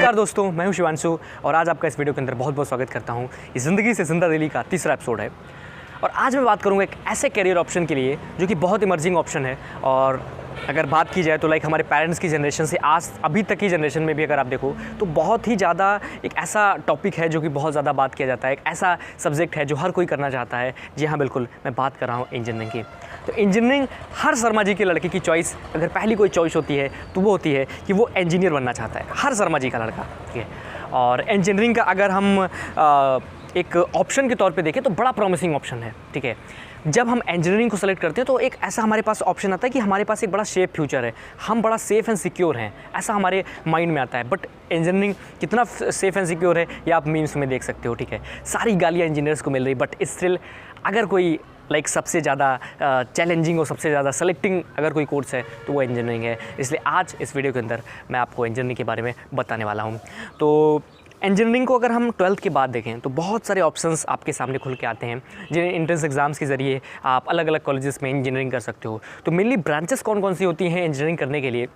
नमस्कार दोस्तों, मैं हूं शिवांशु और आज आपका इस वीडियो के अंदर बहुत बहुत स्वागत करता हूं। इस ज़िंदगी से ज़िंदा दिली का तीसरा एपिसोड है और आज मैं बात करूंगा एक ऐसे करियर ऑप्शन के लिए जो कि बहुत इमर्जिंग ऑप्शन है। और अगर बात की जाए तो लाइक हमारे पेरेंट्स की जनरेशन से आज अभी तक की जनरेशन में भी अगर आप देखो तो बहुत ही ज़्यादा एक ऐसा टॉपिक है जो कि बहुत ज़्यादा बात किया जाता है, एक ऐसा सब्जेक्ट है जो हर कोई करना चाहता है। जी हाँ, बिल्कुल, मैं बात कर रहा हूँ इंजीनियरिंग की। तो इंजीनियरिंग हर शर्मा जी के लड़के की चॉइस, अगर पहली कोई चॉइस होती है तो वो होती है कि वो इंजीनियर बनना चाहता है, हर शर्मा जी का लड़का। ठीक है, और इंजीनियरिंग का अगर हम एक ऑप्शन के तौर पे देखें तो बड़ा प्रॉमिसिंग ऑप्शन है। ठीक है, जब हम इंजीनियरिंग को सेलेक्ट करते हैं तो एक ऐसा हमारे पास ऑप्शन आता है कि हमारे पास एक बड़ा सेफ फ्यूचर है, हम बड़ा सेफ़ एंड सिक्योर हैं, ऐसा हमारे माइंड में आता है। बट इंजीनियरिंग कितना सेफ़ एंड सिक्योर है ये आप मीम्स में देख सकते हो। ठीक है, सारी गालियाँ इंजीनियर्स को मिल रही, बट स्टिल अगर कोई लाइक सबसे ज़्यादा चैलेंजिंग और सबसे ज़्यादा सेलेक्टिंग अगर कोई कोर्स है तो वो इंजीनियरिंग है। इसलिए आज इस वीडियो के अंदर मैं आपको इंजीनियरिंग के बारे में बताने वाला हूँ। तो इंजीनियरिंग को अगर हम 12th के बाद देखें तो बहुत सारे ऑप्शंस आपके सामने खुल के आते हैं, जिन्हें एंट्रेंस एग्जाम्स के ज़रिए आप अलग अलग कॉलेजेस में इंजीनियरिंग कर सकते हो। तो मेनली ब्रांचेस कौन कौन सी होती हैं इंजीनियरिंग करने के लिए,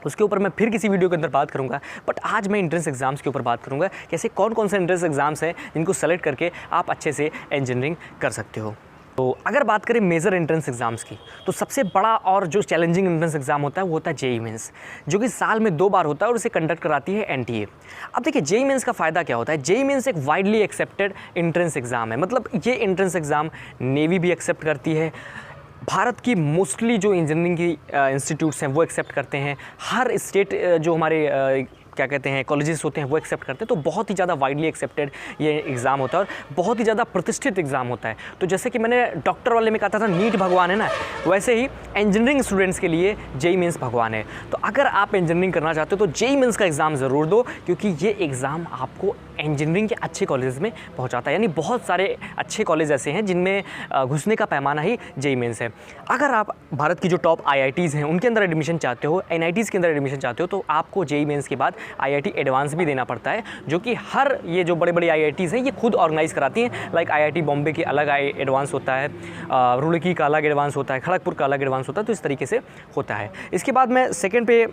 उसके ऊपर मैं फिर किसी वीडियो के अंदर बात करूंगा। बट आज मैं एंट्रेंस एग्जाम्स के ऊपर बात करूंगा कि ऐसे कौन कौन से एंट्रेंस एग्जाम्स हैं जिनको सेलेक्ट करके आप अच्छे से इंजीनियरिंग कर सकते हो। तो अगर बात करें मेजर एंट्रेंस एग्जाम्स की तो सबसे बड़ा और जो चैलेंजिंग एंट्रेंस एग्जाम होता है वो होता है जेईई मेंस, जो कि साल में 2 बार होता है और उसे कंडक्ट कराती है एनटीए। अब देखिए जेईई मेंस का फ़ायदा क्या होता है। जेईई मेंस एक वाइडली एक्सेप्टेड एंट्रेंस एग्ज़ाम है, मतलब ये एंट्रेंस एग्ज़ाम नेवी भी एक्सेप्ट करती है, भारत की मोस्टली जो इंजीनियरिंग की इंस्टीट्यूट्स हैं वो एक्सेप्ट करते हैं, हर स्टेट जो हमारे क्या कहते हैं कॉलेजेस होते हैं वो एक्सेप्ट करते हैं। तो बहुत ही ज़्यादा वाइडली एक्सेप्टेड ये एग्ज़ाम होता है और बहुत ही ज़्यादा प्रतिष्ठित एग्ज़ाम होता है। तो जैसे कि मैंने डॉक्टर वाले में कहा था नीट भगवान है ना, वैसे ही इंजीनियरिंग स्टूडेंट्स के लिए जेईई मेंस भगवान है। तो अगर आप इंजीनियरिंग करना चाहते हो तो जेईई मेंस का एग्ज़ाम ज़रूर दो, क्योंकि ये एग्ज़ाम आपको इंजीनियरिंग के अच्छे कॉलेज में पहुंचाता है। यानी बहुत सारे अच्छे कॉलेज ऐसे हैं जिनमें घुसने का पैमाना ही जेईई मेंस है। अगर आप भारत की जो टॉप आईआईटीज़ हैं उनके अंदर एडमिशन चाहते हो, एनआईटीज़ के अंदर एडमिशन चाहते हो, तो आपको जेईई मेंस के बाद आईआईटी एडवांस भी देना पड़ता है, जो कि हर ये जो बड़े बड़े आईआईटीज़ हैं ये खुद ऑर्गेनाइज़ कराती हैं। लाइक आईआईटी बॉम्बे की अलग एडवांस होता है, रुड़की का अलग एडवांस होता है, खड़गपुर का अलग एडवांस होता है। तो इस तरीके से होता है। इसके बाद मैं सेकेंड पे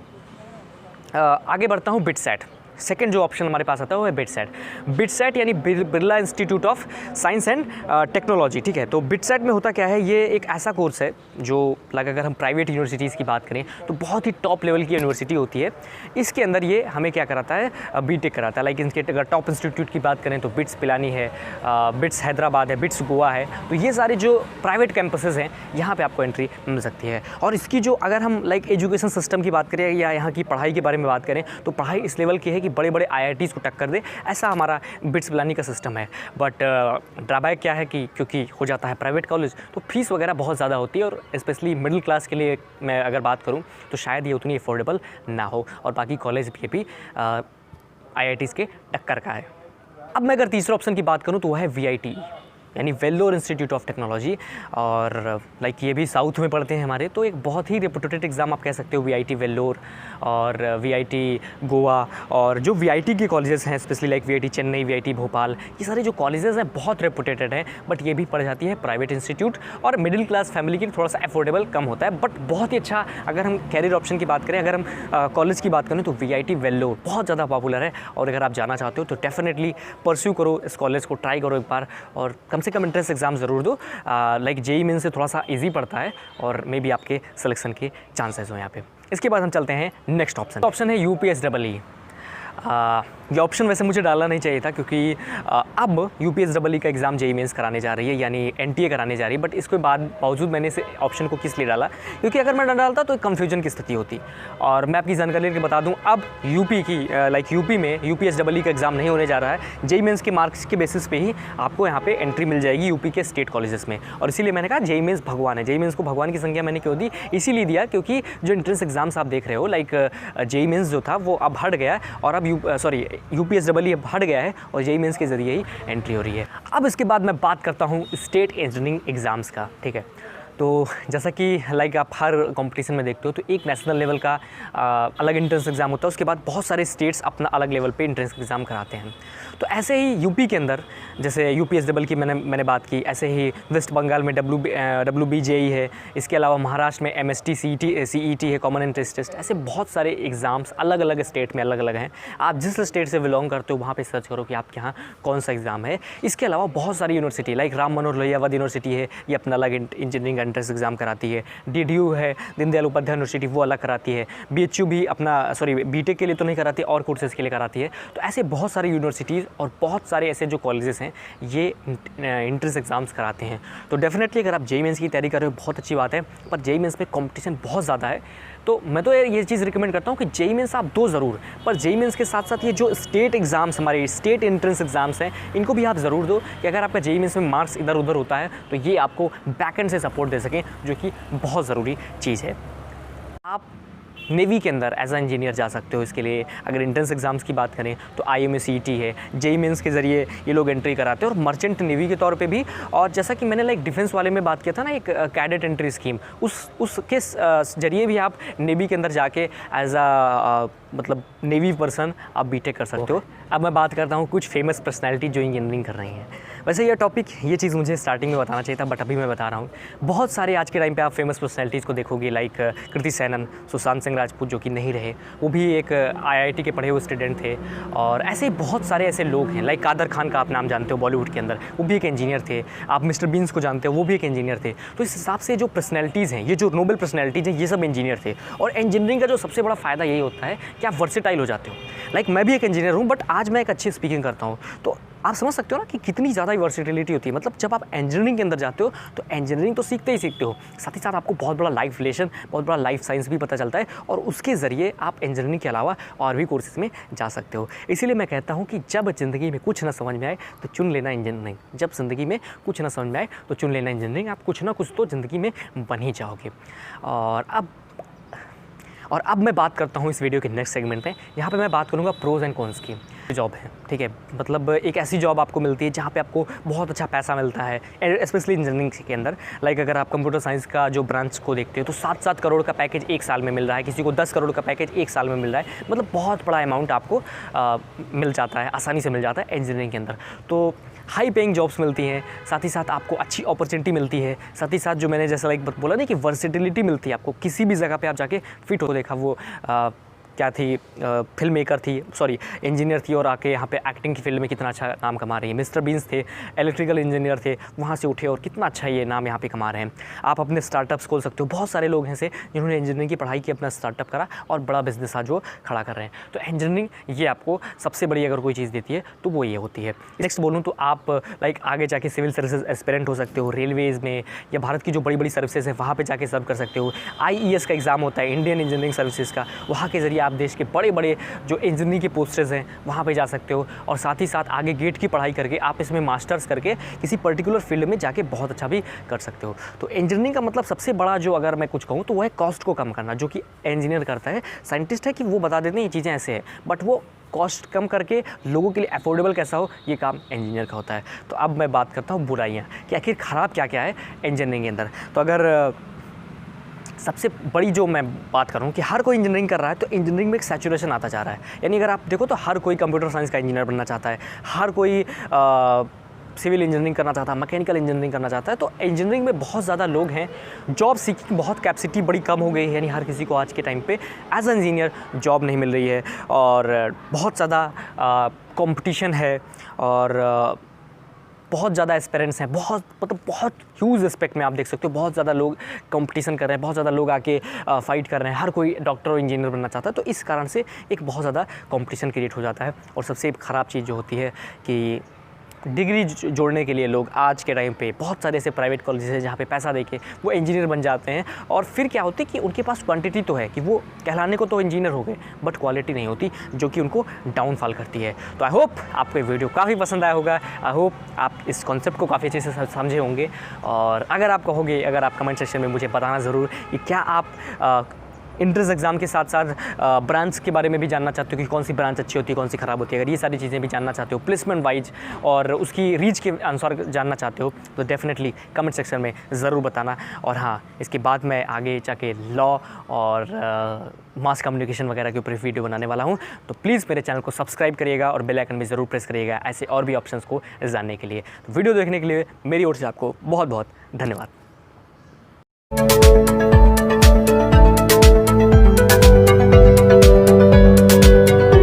आगे बढ़ता हूँ, बिटसेट। सेकेंड जो ऑप्शन हमारे पास आता है वो है बिटसेट। बिटसेट यानी Birla institute of science and technology. ठीक है, तो बिटसेट में होता क्या है, ये एक ऐसा कोर्स है जो अगर हम प्राइवेट यूनिवर्सिटीज़ की बात करें तो बहुत ही टॉप लेवल की यूनिवर्सिटी होती है। इसके अंदर ये हमें क्या कराता है, बीटेक कराता है। लाइक इनके अगर टॉप इंस्टीट्यूट की बात करें तो बिट्स पिलानी है, बिट्स हैदराबाद है, बिट्स गोवा है। तो ये सारे जो प्राइवेट कैंपसेस हैं यहाँ पर आपको एंट्री मिल सकती है। और इसकी जो अगर हम लाइक एजुकेशन सिस्टम की बात करें या यहाँ की पढ़ाई के बारे में बात करें तो पढ़ाई इस लेवल की है कि बड़े बड़े आईआईटीज़ को टक्कर दे, ऐसा हमारा बिट्स पिलानी का सिस्टम है। बट ड्रॉबैक क्या है कि क्योंकि हो जाता है प्राइवेट कॉलेज तो फीस वगैरह बहुत ज़्यादा होती है, और स्पेशली मिडिल क्लास के लिए मैं अगर बात करूं तो शायद ये उतनी अफोर्डेबल ना हो, और बाकी कॉलेज भी आईआईटीज़ के टक्कर का है। अब मैं अगर तीसरे ऑप्शन की बात करूँ तो वह है वीआईटी यानी वेल्लोर इंस्टीट्यूट ऑफ टेक्नोलॉजी। और लाइक ये भी साउथ में पढ़ते हैं हमारे, तो एक बहुत ही रेपुटेड एग्ज़ाम आप कह सकते हो वीआईटी वेल्लोर और वीआईटी गोवा। और जो वीआईटी के कॉलेजेस हैं specially like VIT Chennai, VIT Bhopal, ये सारे जो कॉलेजेस हैं बहुत रेपुटेड हैं। बट ये भी पढ़ जाती है प्राइवेट इंस्टीट्यूट और मिडिल क्लास फैमिली के लिए थोड़ा सा अफोर्डेबल कम होता है। बट बहुत ही अच्छा अगर हम कैरियर ऑप्शन की बात करें, अगर हम कॉलेज की बात करें तो वीआईटी वेल्लोर बहुत ज़्यादा पॉपुलर है। और अगर आप जाना चाहते हो तो डेफिनेटली परस्यू करो इस कॉलेज को, ट्राई करो एक बार, और कम से कम एंट्रेंस एग्ज़ाम ज़रूर दो। लाइक जेईई मेंस से थोड़ा सा इजी पड़ता है और मे बी आपके सिलेक्शन के चांसेस हो यहाँ पे। इसके बाद हम चलते हैं नेक्स्ट ऑप्शन। ऑप्शन है यूपीएसडब्ल्यूई। ये ऑप्शन वैसे मुझे डालना नहीं चाहिए था, क्योंकि अब यूपीएसडब्ल्यूई का एग्ज़ाम जेईई मेंस कराने जा रही है, यानी एनटीए कराने जा रही है। बट इसके बावजूद मैंने इस ऑप्शन को किस लिए डाला, क्योंकि अगर मैं ना डालता तो एक कन्फ्यूजन की स्थिति होती। और मैं आपकी जानकारी लेकर बता दूं, अब यूपी की यूपी में यूपीएसडब्ल्यूई का एग्ज़ाम नहीं होने जा रहा है। जेईई मेंस के मार्क्स के बेसिस पे ही आपको यहाँ पे एंट्री मिल जाएगी यूपी के स्टेट कॉलेजेस में। और इसीलिए मैंने कहा जेईई मेंस भगवान है। जेईई मेंस को भगवान की संख्या मैंने क्यों दी, इसीलिए दिया क्योंकि जो एंट्रेंस एग्जाम्स आप देख रहे हो लाइक जेईई मेंस जो था वो अब हट गया है, और अब यूपीएसडब्ल्यूई हट गया है और जेईई मेंस के ज़रिए ही एंट्री हो रही है। अब इसके बाद मैं बात करता हूँ स्टेट इंजीनियरिंग एग्ज़ाम्स का। ठीक है, तो जैसा कि लाइक आप हर कंपटीशन में देखते हो तो एक नेशनल लेवल का अलग एंट्रेंस एग्ज़ाम होता है, उसके बाद बहुत सारे स्टेट्स अपना अलग लेवल पे एंट्रेंस एग्ज़ाम कराते हैं। तो ऐसे ही यूपी के अंदर जैसे यूपीएसडबल की मैंने बात की, ऐसे ही वेस्ट बंगाल में WBJE है, इसके अलावा महाराष्ट्र में MST CET है, कॉमन एंट्रेंस टेस्ट। ऐसे बहुत सारे एग्ज़ाम्स अलग अलग स्टेट में अलग अलग हैं। आप जिस स्टेट से बिलोंग करते हो वहाँ पे सर्च करो कि आपके यहाँ कौन सा एग्ज़ाम है। इसके अलावा बहुत सारी university like Ram Manohar Lohia university है, ये अपना अलग इंजीनियरिंग एंट्रेंस एग्ज़ाम कराती है। DDU है, दीनदयाल उपाध्याय यूनिवर्सिटी, वो अलग कराती है। BHU भी अपना BTech के लिए तो नहीं कराती, और कोर्सेज़ के लिए कराती है। तो ऐसे बहुत सारी यूनिवर्सिटीज़ और बहुत सारे ऐसे जो कॉलेजेस हैं ये एंट्रेंस एग्ज़ाम्स कराते हैं। तो डेफिनेटली अगर आप JEE मेंस की तैयारी कर रहे हो बहुत अच्छी बात है, पर JEE मेंस में कंपटीशन बहुत ज़्यादा है। तो मैं तो ये चीज़ रिकमेंड करता हूँ कि JEE मेंस आप दो ज़रूर, पर JEE मेंस के साथ साथ ये जो स्टेट एग्ज़ाम्स हमारे स्टेट एंट्रेंस एग्ज़ाम्स हैं इनको भी आप ज़रूर दो, कि अगर आपका JEE मेंस में मार्क्स इधर उधर होता है तो ये आपको बैकएंड से सपोर्ट दे सकें, जो कि बहुत ज़रूरी चीज़ है। आप नेवी के अंदर एज अ इंजीनियर जा सकते हो। इसके लिए अगर एंट्रेंस एग्ज़ाम्स की बात करें तो IMA CET है, JEE मेंस के ज़रिए ये लोग एंट्री कराते हैं, और मर्चेंट नेवी के तौर पे भी। और जैसा कि मैंने लाइक डिफेंस वाले में बात किया था ना, एक कैडेट एंट्री स्कीम, उसके ज़रिए भी आप नेवी के अंदर जाके एज अ मतलब नेवी पर्सन आप BTech कर सकते हो। अब मैं बात करता हूँ कुछ फेमस पर्सनैलिटी जो इंजीनियरिंग कर रही हैं। वैसे ये चीज़ मुझे स्टार्टिंग में बताना चाहिए था, बट अभी मैं बता रहा हूँ। बहुत सारे आज के टाइम पे आप फेमस पर्सनैलिटीज़ को देखोगे, लाइक कृति सेनन, सुशांत सिंह राजपूत जो कि नहीं रहे, वो भी एक IIT के पढ़े हुए स्टूडेंट थे। और ऐसे बहुत सारे ऐसे लोग हैं, लाइक कादर खान का आप नाम जानते हो बॉलीवुड के अंदर, वो भी एक इंजीनियर थे। आप मिस्टर बीन्स को जानते हो, वो भी एक इंजीनियर थे। तो इस हिसाब से जो पर्सनैलिटीज़ हैं, ये जो नोबल पर्सनैलिटीज़ हैं, ये सब इंजीनियर थे। और इंजीनियरिंग का जो सबसे बड़ा फ़ायदा यही होता है कि आप वर्सेटाइल हो जाते हो। लाइक मैं भी एक इंजीनियर हूँ, बट आज मैं एक अच्छी स्पीकिंग करता हूँ। तो आप समझ सकते हो ना कि कितनी ज़्यादा वर्सेटिलिटी होती है। मतलब जब आप इंजीनियरिंग के अंदर जाते हो तो इंजीनियरिंग तो सीखते ही सीखते हो, साथ ही साथ आपको बहुत बड़ा लाइफ रिलेशन, बहुत बड़ा लाइफ साइंस भी पता चलता है, और उसके ज़रिए आप इंजीनियरिंग के अलावा और भी कोर्सेज में जा सकते हो। इसीलिए मैं कहता हूँ कि जब ज़िंदगी में कुछ ना समझ में आए तो चुन लेना इंजीनियरिंग। जब ज़िंदगी में कुछ ना समझ में आए तो चुन लेना इंजीनियरिंग। आप कुछ ना कुछ तो ज़िंदगी में बन ही जाओगे। और अब मैं बात करता हूँ इस वीडियो के नेक्स्ट सेगमेंट में। यहाँ पे मैं बात करूँगा प्रोज़ एंड कॉन्स की। जॉब है, ठीक है, मतलब एक ऐसी जॉब आपको मिलती है जहाँ पे आपको बहुत अच्छा पैसा मिलता है, स्पेशली इंजीनियरिंग के अंदर। लाइक अगर आप कंप्यूटर साइंस का जो ब्रांच को देखते हो तो 7-7 करोड़ का पैकेज एक साल में मिल रहा है, किसी को 10 करोड़ का पैकेज एक साल में मिल रहा है। मतलब बहुत बड़ा अमाउंट आपको मिल जाता है, आसानी से मिल जाता है इंजीनियरिंग के अंदर। तो हाई पेइंग जॉब्स मिलती हैं, साथ ही साथ आपको अच्छी अपॉर्चुनिटी मिलती है, साथ ही साथ जो मैंने जैसा लाइक बोला ना कि वर्सेटिलिटी मिलती है आपको। किसी भी जगह पे आप जाके फिट हो, देखा वो क्या थी, फिल्म मेकर थी, सॉरी इंजीनियर थी, और आके यहाँ पे एक्टिंग की फील्ड में कितना अच्छा नाम कमा रही है। मिस्टर बीन्स थे, इलेक्ट्रिकल इंजीनियर थे, वहाँ से उठे और कितना अच्छा ये नाम यहाँ पे कमा रहे हैं। आप अपने स्टार्टअप्स खोल सकते हो। बहुत सारे लोग हैं से जिन्होंने इंजीनियरिंग की पढ़ाई की, अपना स्टार्टअप करा और बड़ा बिजनेस आज वो खड़ा कर रहे हैं। तो इंजीनियरिंग ये आपको सबसे बड़ी अगर कोई चीज़ देती है तो वो ये होती है। नेक्स्ट बोलूँ तो आप लाइक आगे जाके सिविल सर्विसेज एस्पिरेंट हो सकते हो, रेलवेज़ में या भारत की जो बड़ी बड़ी सर्विसेज है वहाँ पर जाके सर्व कर सकते हो। IES का एग्ज़ाम होता है, इंडियन इंजीनियरिंग सर्विसेज का, वहाँ के ज़रिए आप देश के बड़े बड़े जो इंजीनियरिंग के पोस्टेज हैं वहाँ पे जा सकते हो। और साथ ही साथ आगे गेट की पढ़ाई करके आप इसमें मास्टर्स करके किसी पर्टिकुलर फील्ड में जाके बहुत अच्छा भी कर सकते हो। तो इंजीनियरिंग का मतलब सबसे बड़ा जो अगर मैं कुछ कहूँ तो वो है कॉस्ट को कम करना, जो कि इंजीनियर करता है। साइंटिस्ट है कि वो बता देते हैं ये चीज़ें ऐसे है, बट वो कॉस्ट कम करके लोगों के लिए अफोर्डेबल कैसा हो, ये काम इंजीनियर का होता है। तो अब मैं बात करता हूँ बुराइयाँ, कि आखिर ख़राब क्या क्या है इंजीनियरिंग के अंदर। तो अगर सबसे बड़ी जो मैं बात कर रहा हूँ कि हर कोई इंजीनियरिंग कर रहा है, तो इंजीनियरिंग में एक सैचुरेशन आता जा रहा है। यानी अगर आप देखो तो हर कोई कंप्यूटर साइंस का इंजीनियर बनना चाहता है, हर कोई सिविल इंजीनियरिंग करना चाहता है, मैकेनिकल इंजीनियरिंग करना चाहता है। तो इंजीनियरिंग में बहुत ज़्यादा लोग हैं, जॉब सीखने बहुत कैपेसिटी बड़ी कम हो गई है। यानी हर किसी को आज के टाइम पे एज अ इंजीनियर जॉब नहीं मिल रही है, और बहुत ज़्यादा कंपटीशन है, और बहुत ज़्यादा एस्पिरेंट्स हैं, बहुत बहुत ह्यूज एस्पेक्ट में आप देख सकते हो। बहुत ज़्यादा लोग कंपटीशन कर रहे हैं, बहुत ज़्यादा लोग आके फाइट कर रहे हैं। हर कोई डॉक्टर और इंजीनियर बनना चाहता है। तो इस कारण से एक बहुत ज़्यादा कंपटीशन क्रिएट हो जाता है। और सबसे ख़राब चीज़ जो होती है कि डिग्री जोड़ने के लिए लोग आज के टाइम पे बहुत सारे ऐसे प्राइवेट कॉलेजेस हैं जहाँ पे पैसा देके वो इंजीनियर बन जाते हैं, और फिर क्या होती है कि उनके पास क्वांटिटी तो है कि वो कहलाने को तो इंजीनियर हो गए, बट क्वालिटी नहीं होती, जो कि उनको डाउनफॉल करती है। तो आई होप आपको ये वीडियो काफ़ी पसंद आया होगा। आई होप आप इस कॉन्सेप्ट को काफ़ी अच्छे से समझे होंगे। और अगर आप कहोगे, अगर आप कमेंट सेक्शन में मुझे बताना ज़रूर कि क्या आप इंट्रेंस एग्ज़ाम के साथ साथ ब्रांच के बारे में भी जानना चाहते हो कि कौन सी ब्रांच अच्छी होती है, कौन सी ख़राब होती है, अगर ये सारी चीज़ें भी जानना चाहते हो प्लेसमेंट वाइज और उसकी रीच के अनुसार जानना चाहते हो तो डेफिनेटली कमेंट सेक्शन में ज़रूर बताना। और हाँ, इसके बाद मैं आगे जाके लॉ और मास कम्युनिकेशन वगैरह के ऊपर वीडियो बनाने वाला हूँ, तो प्लीज़ मेरे चैनल को सब्सक्राइब करिएगा और बेल आइकन भी ज़रूर प्रेस करिएगा ऐसे और भी ऑप्शंस को जानने के लिए। तो वीडियो देखने के लिए मेरी ओर से आपको बहुत बहुत धन्यवाद।